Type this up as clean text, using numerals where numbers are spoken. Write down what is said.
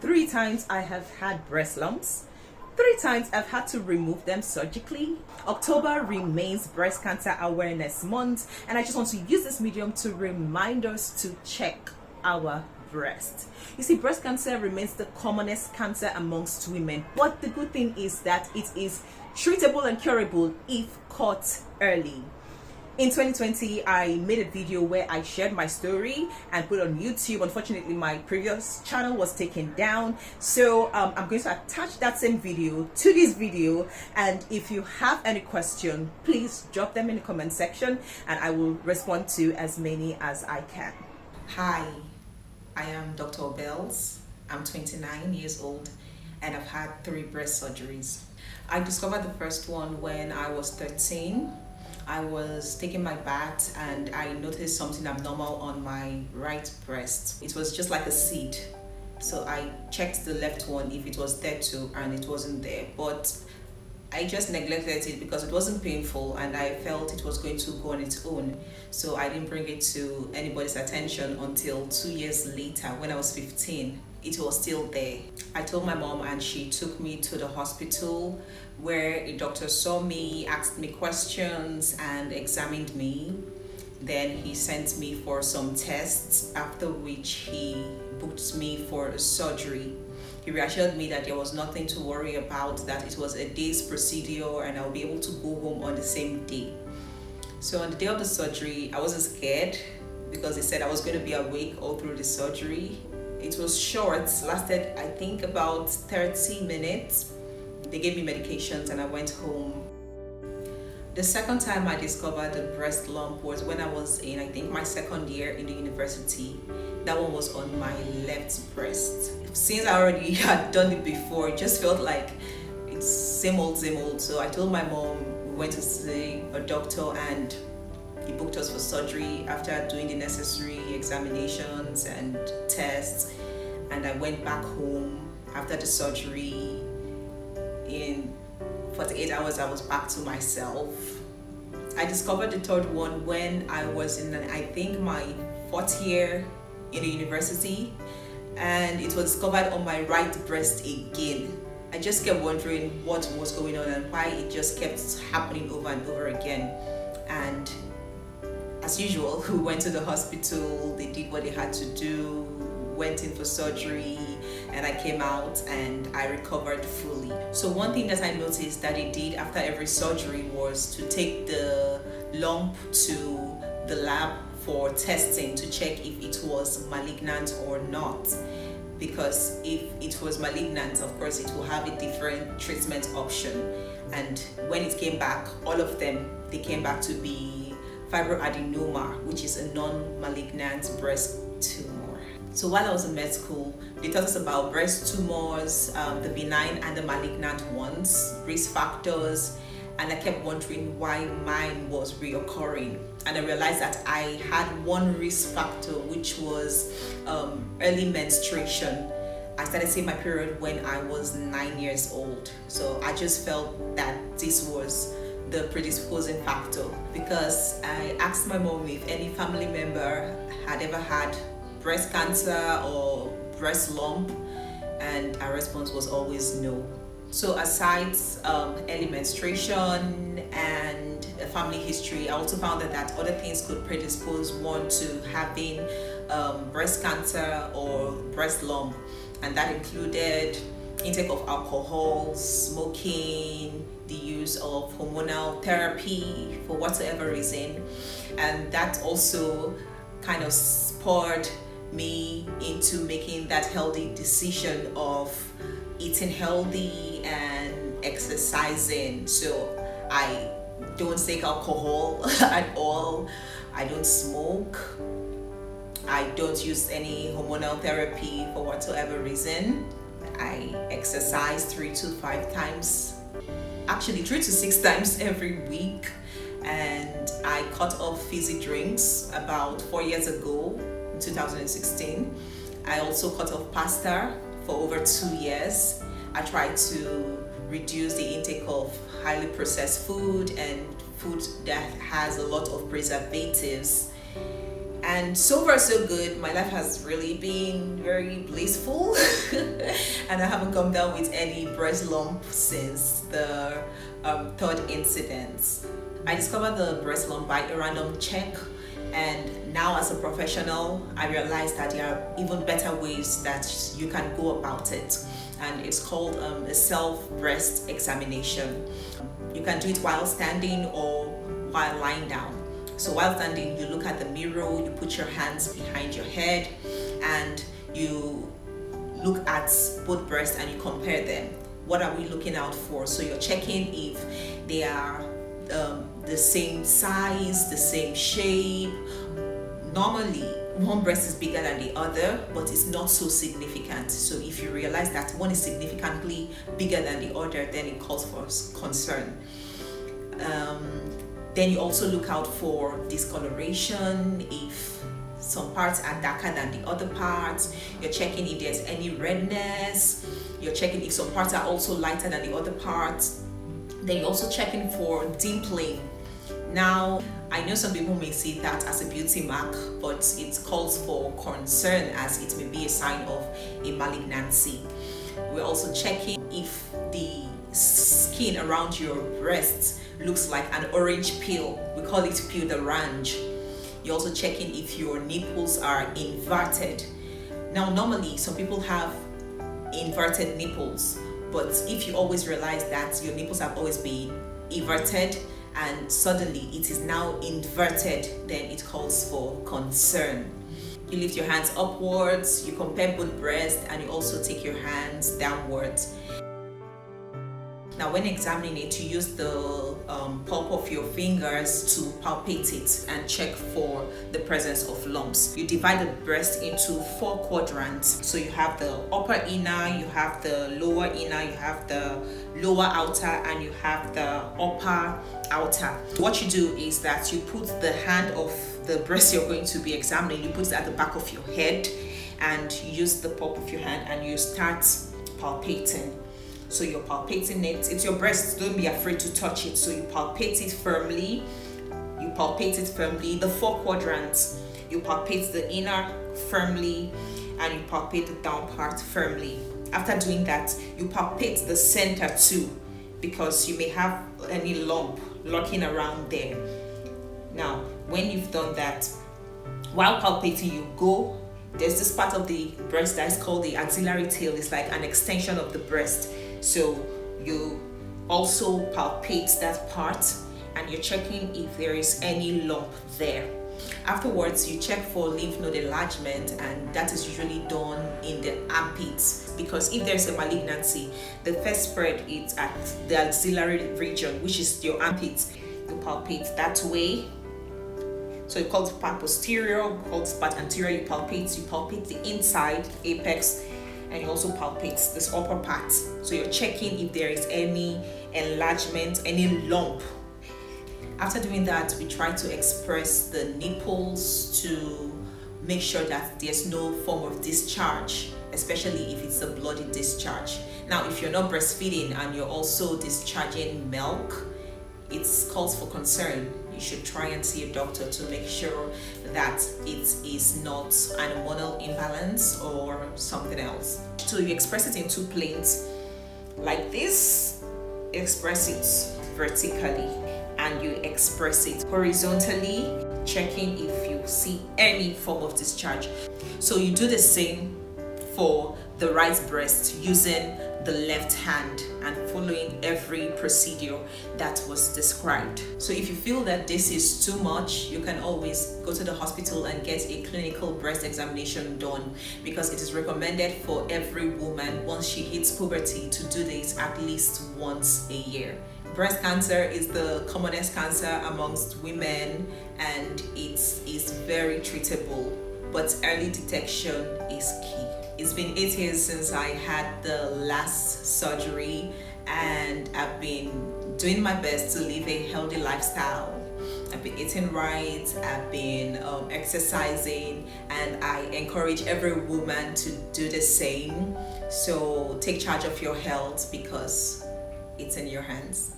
3 times I have had breast lumps. 3 times I've had to remove them surgically. October remains Breast Cancer Awareness Month, and I just want to use this medium to remind us to check our breast. You see, breast cancer remains the commonest cancer amongst women, but the good thing is that it is treatable and curable if caught early. In 2020, I made a video where I shared my story and put it on YouTube. Unfortunately, my previous channel was taken down. So I'm going to attach that same video to this video. And if you have any question, please drop them in the comment section and I will respond to as many as I can. Hi, I am Dr. Bells. I'm 29 years old and I've had 3 breast surgeries. I discovered the first one when I was 13. I was taking my bath and I noticed something abnormal on my right breast. It was just like a seed. So I checked the left one if it was there too, and it wasn't there. But I just neglected it because it wasn't painful and I felt it was going to go on its own. So I didn't bring it to anybody's attention until 2 years later when I was 15. It was still there. I told my mom and she took me to the hospital where a doctor saw me, asked me questions and examined me. Then he sent me for some tests, after which he booked me for a surgery. He reassured me that there was nothing to worry about, that it was a day's procedure and I'll be able to go home on the same day. So on the day of the surgery, I wasn't scared because they said I was going to be awake all through the surgery. It was short, lasted I think about 30 minutes. They gave me medications and I went home. The second time I discovered the breast lump was when I was in, I think, my second year in the university. That one was on my left breast. Since I already had done it before, it just felt like it's same old, same old. So I told my mom, we went to see a doctor and he booked us for surgery after doing the necessary examinations and tests. And I went back home after the surgery. In 48 hours, I was back to myself. I discovered the third one when I was in, I think, my 4th year in the university. And it was discovered on my right breast again. I just kept wondering what was going on and why it just kept happening over and over again. And as usual, we went to the hospital, they did what they had to do, went in for surgery, and I came out and I recovered fully. So one thing that I noticed that they did after every surgery was to take the lump to the lab for testing to check if it was malignant or not. Because if it was malignant, of course, it will have a different treatment option. And when it came back, all of them, they came back to be fibroadenoma, which is a non-malignant breast tumor. So while I was in med school, they taught us about breast tumors, the benign and the malignant ones, risk factors, and I kept wondering why mine was reoccurring. And I realized that I had one risk factor, which was early menstruation. I started seeing my period when I was 9 years old. So I just felt that this was the predisposing factor, because I asked my mom if any family member had ever had breast cancer or breast lump, and our response was always no. So aside early menstruation and a family history, I also found that other things could predispose one to having breast cancer or breast lump, and that included intake of alcohol, smoking, the use of hormonal therapy for whatever reason. And that also kind of spurred me into making that healthy decision of eating healthy and exercising. So I don't take alcohol at all. I don't smoke. I don't use any hormonal therapy for whatsoever reason. I exercise 3 to 5 times, actually 3 to 6 times every week. And I cut off fizzy drinks about 4 years ago, in 2016. I also cut off pasta for over 2 years. I tried to reduce the intake of highly processed food and food that has a lot of preservatives. And so far so good. My life has really been very blissful. and I haven't come down with any breast lump since the third incident. I discovered the breast lump by a random check, and now as a professional I realized that there are even better ways that you can go about it, and it's called a self breast examination. You can do it while standing or while lying down. So while standing, you look at the mirror, you put your hands behind your head, and you look at both breasts and you compare them. What are we looking out for? So you're checking if they are the same size, the same shape. Normally one breast is bigger than the other, but it's not so significant. So if you realize that one is significantly bigger than the other, then it calls for concern. Then you also look out for discoloration, if some parts are darker than the other parts. You're checking if there's any redness. You're checking if some parts are also lighter than the other parts. Then you're also checking for dimpling. Now, I know some people may see that as a beauty mark, but it calls for concern as it may be a sign of a malignancy. We're also checking if the skin around your breast looks like an orange peel. We call it peel d'orange. You're also checking if your nipples are inverted. Now, normally some people have inverted nipples, but if you always realize that your nipples have always been inverted and suddenly it is now inverted, then it calls for concern. You lift your hands upwards, you compare both breasts, and you also take your hands downwards. Now, when examining it, you use the pulp of your fingers to palpate it and check for the presence of lumps. You divide the breast into 4 quadrants. So you have the upper inner, you have the lower inner, you have the lower outer, and you have the upper outer. What you do is that you put the hand of the breast you're going to be examining, you put it at the back of your head, and you use the pulp of your hand and you start palpating. So you're palpating it. It's your breast, don't be afraid to touch it. So you palpate it firmly. The 4 quadrants. You palpate the inner firmly, and you palpate the down part firmly. After doing that, you palpate the center too, because you may have any lump lurking around there. Now, when you've done that, while palpating, there's this part of the breast that is called the axillary tail. It's like an extension of the breast. So you also palpate that part, and you're checking if there is any lump there. Afterwards, you check for lymph node enlargement, and that is usually done in the armpits, because if there's a malignancy, the first spread is at the axillary region, which is your armpits. You palpate that way. So you call the part posterior, you call this part anterior. You palpate the inside apex, and you also palpate this upper part. So you're checking if there is any enlargement, any lump. After doing that, we try to express the nipples to make sure that there's no form of discharge, especially if it's a bloody discharge. Now, if you're not breastfeeding and you're also discharging milk, it calls for concern. You should try and see a doctor to make sure that it is not an hormonal imbalance or something else. So you express it in 2 planes like this. Express it vertically, and you express it horizontally, checking if you see any form of discharge. So you do the same for the right breast using the left hand and following every procedure that was described. So if you feel that this is too much, you can always go to the hospital and get a clinical breast examination done, because it is recommended for every woman once she hits puberty to do this at least once a year. Breast cancer is the commonest cancer amongst women, and it is very treatable, but early detection is key. It's been 8 years since I had the last surgery, and I've been doing my best to live a healthy lifestyle. I've been eating right, I've been exercising, and I encourage every woman to do the same. So take charge of your health, because it's in your hands.